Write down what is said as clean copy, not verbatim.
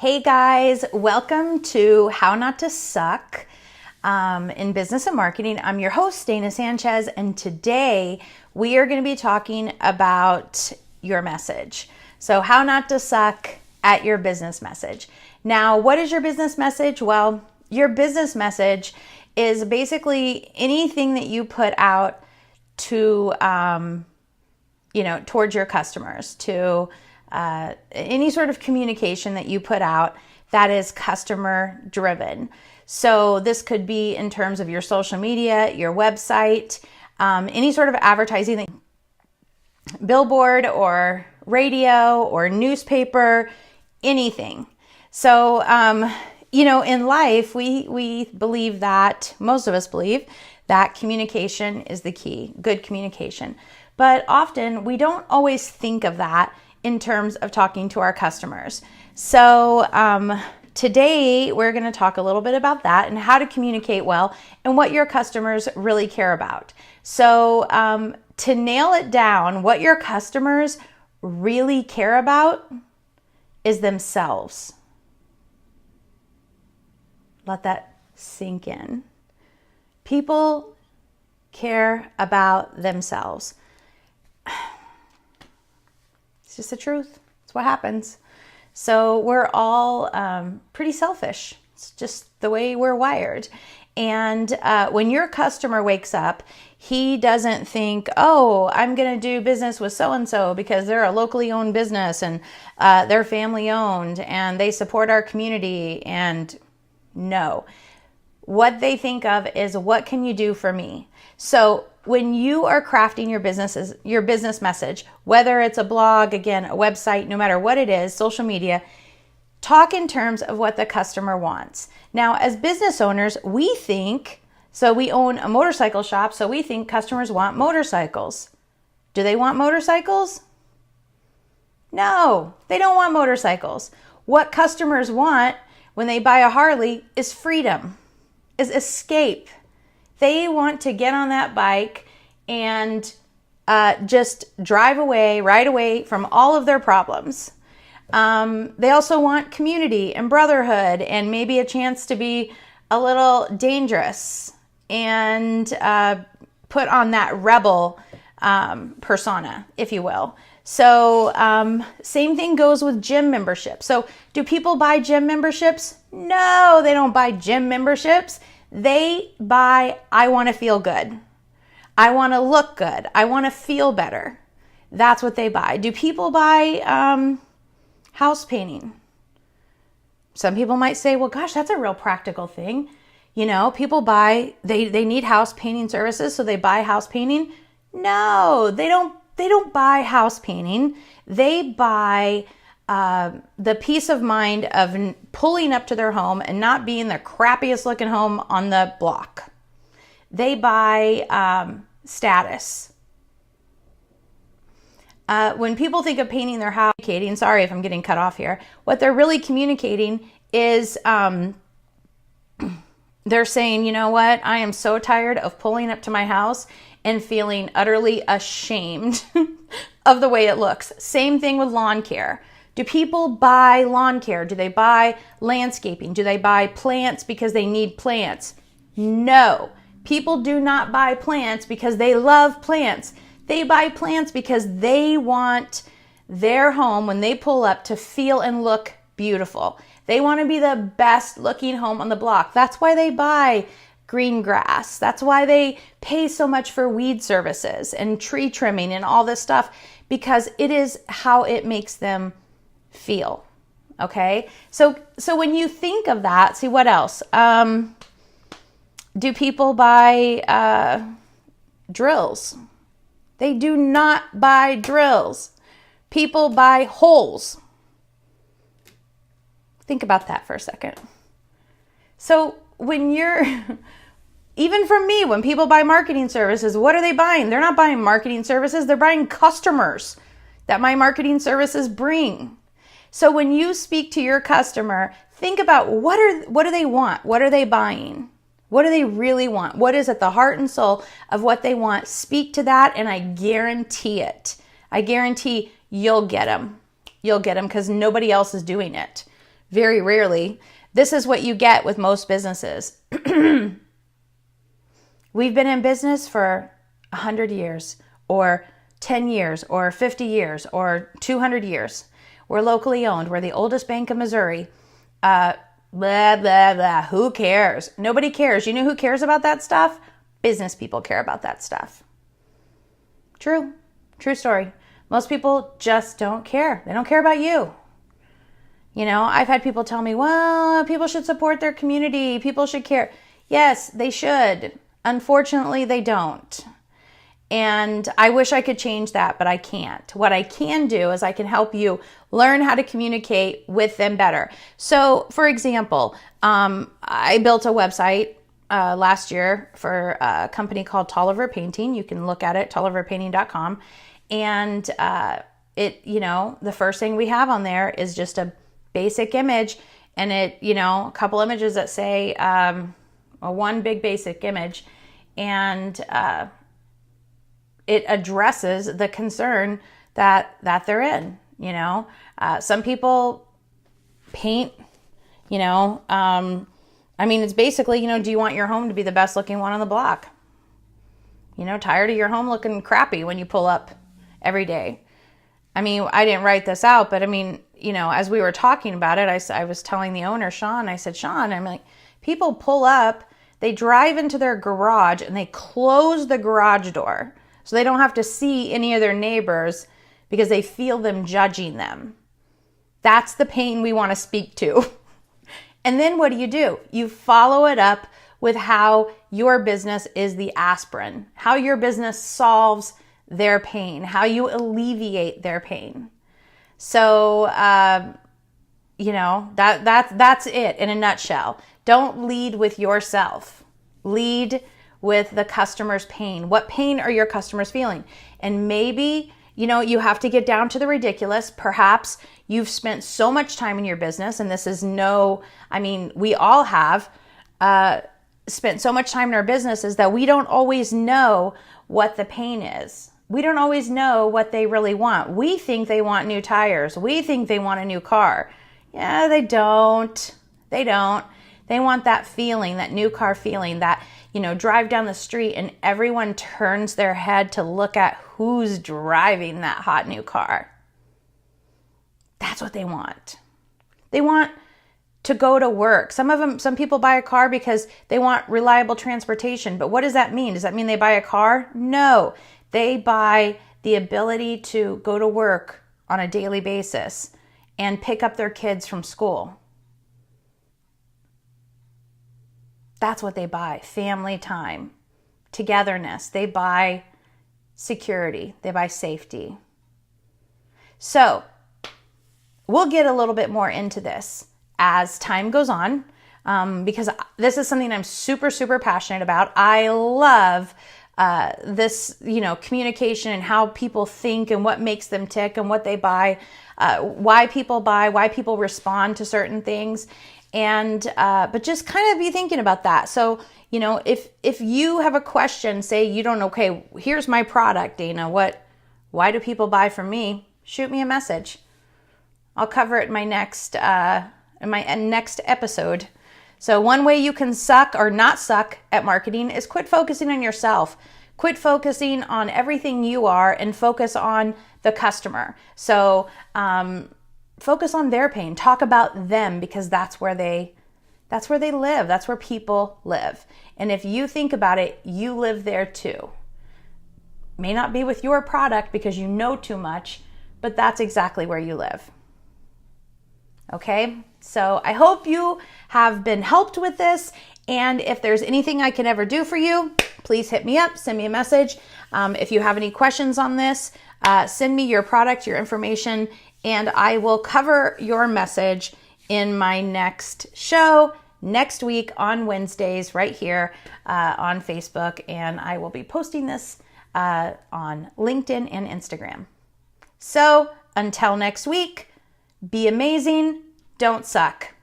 Hey guys, welcome to How Not to Suck in Business and Marketing. I'm your host, Dana Sanchez, and today we are going to be talking about your message. So how not to suck at your business message. Now, what is your business message? Well, your business message is basically anything that you put out to, towards your customers, to any sort of communication that you put out that is customer driven. So this could be in terms of your social media, your website, any sort of advertising, billboard or radio or newspaper, anything. So, in life, we believe that, most of us believe that communication is the key, good communication. But often we don't always think of that in terms of talking to our customers. So today we're going to talk a little bit about that and how to communicate well and what your customers really care about. So to nail it down, what your customers really care about is themselves. Let that sink in. People care about themselves. It's just the truth. It's what happens. So we're all pretty selfish. It's just the way we're wired. And when your customer wakes up, he doesn't think, oh, I'm going to do business with so-and-so because they're a locally owned business and they're family owned and they support our community. And no, what they think of is, what can you do for me? So when you are crafting your business message, whether it's a blog, again, a website, no matter what it is, social media, talk in terms of what the customer wants. Now, as business owners, we think, so we own a motorcycle shop, so we think customers want motorcycles. Do they want motorcycles? No, they don't want motorcycles. What customers want when they buy a Harley is freedom, is escape. They want to get on that bike and just drive away, ride away from all of their problems. They also want community and brotherhood and maybe a chance to be a little dangerous and put on that rebel persona, if you will. So same thing goes with gym memberships. So do people buy gym memberships? No, they don't buy gym memberships. They buy, I want to feel good. I want to look good. I want to feel better. That's what they buy. Do people buy house painting? Some people might say, well, gosh, that's a real practical thing. People buy, they need house painting services, so they buy house painting. No, they don't buy house painting. They buy the peace of mind of pulling up to their home and not being the crappiest looking home on the block. They buy status. When people think of painting their house, sorry if I'm getting cut off here, what they're really communicating is they're saying, you know what, I am so tired of pulling up to my house and feeling utterly ashamed of the way it looks. Same thing with lawn care. Do people buy lawn care? Do they buy landscaping? Do they buy plants because they need plants? No. People do not buy plants because they love plants. They buy plants because they want their home, when they pull up, to feel and look beautiful. They want to be the best looking home on the block. That's why they buy green grass. That's why they pay so much for weed services and tree trimming and all this stuff, because it is how it makes them feel. Okay. So when you think of that, see what else? Do people buy drills? They do not buy drills. People buy holes. Think about that for a second. So when even for me, when people buy marketing services, what are they buying? They're not buying marketing services. They're buying customers that my marketing services bring. So when you speak to your customer, think about what do they want? What are they buying? What do they really want? What is at the heart and soul of what they want? Speak to that, and I guarantee it. I guarantee you'll get them. You'll get them because nobody else is doing it. very rarely. This is what you get with most businesses. We've been in business for 100 years or 10 years or 50 years or 200 years. We're locally owned. We're the oldest bank in Missouri. Blah, blah, blah. Who cares? Nobody cares. You know who cares about that stuff? Business people care about that stuff. True. True story. Most people just don't care. They don't care about you. You know, I've had people tell me, well, people should support their community. People should care. Yes, they should. Unfortunately, they don't. And I wish I could change that, but I can't. What I can do is I can help you learn how to communicate with them better. So, for example, I built a website last year for a company called Tolliver Painting. You can look at it, tolliverpainting.com. And the first thing we have on there is just a basic image, and a couple images that say one big basic image, and it addresses the concern that they're in. Some people paint, it's basically, do you want your home to be the best looking one on the block? Tired of your home looking crappy when you pull up every day. I didn't write this out, but as we were talking about it, I was telling the owner, Sean, I said, Sean, I'm like, people pull up, they drive into their garage and they close the garage door so they don't have to see any of their neighbors because they feel them judging them. That's the pain we want to speak to. And then what do? You follow it up with how your business is the aspirin, how your business solves their pain, how you alleviate their pain. So, that's it in a nutshell. Don't lead with yourself. Lead with the customer's pain. What pain are your customers feeling? And maybe, you have to get down to the ridiculous. Perhaps you've spent so much time in your business, and this is we all have spent so much time in our businesses that we don't always know what the pain is. We don't always know what they really want. We think they want new tires. We think they want a new car. Yeah, they don't. They don't. They want that feeling, that new car feeling, that, drive down the street and everyone turns their head to look at who's driving that hot new car. That's what they want. They want to go to work. Some people buy a car because they want reliable transportation. But what does that mean? Does that mean they buy a car? No. They buy the ability to go to work on a daily basis and pick up their kids from school. That's what they buy. Family time, togetherness. They buy security. They buy safety. So we'll get a little bit more into this as time goes on, because this is something I'm super, super passionate about. I love this, communication and how people think and what makes them tick and what they buy, why people respond to certain things. And, but just kind of be thinking about that. So, if you have a question, say you don't know, okay, here's my product, Dana, why do people buy from me? Shoot me a message. I'll cover it in my next episode. So one way you can suck or not suck at marketing is quit focusing on yourself. Quit focusing on everything you are and focus on the customer. So focus on their pain. Talk about them, because that's where they live. That's where people live. And if you think about it, you live there too. May not be with your product because you know too much, but that's exactly where you live. Okay? So I hope you have been helped with this. And if there's anything I can ever do for you, please hit me up, send me a message. If you have any questions on this, send me your product, your information, and I will cover your message in my next show next week on Wednesdays right here on Facebook. And I will be posting this on LinkedIn and Instagram. So until next week, be amazing. Don't suck.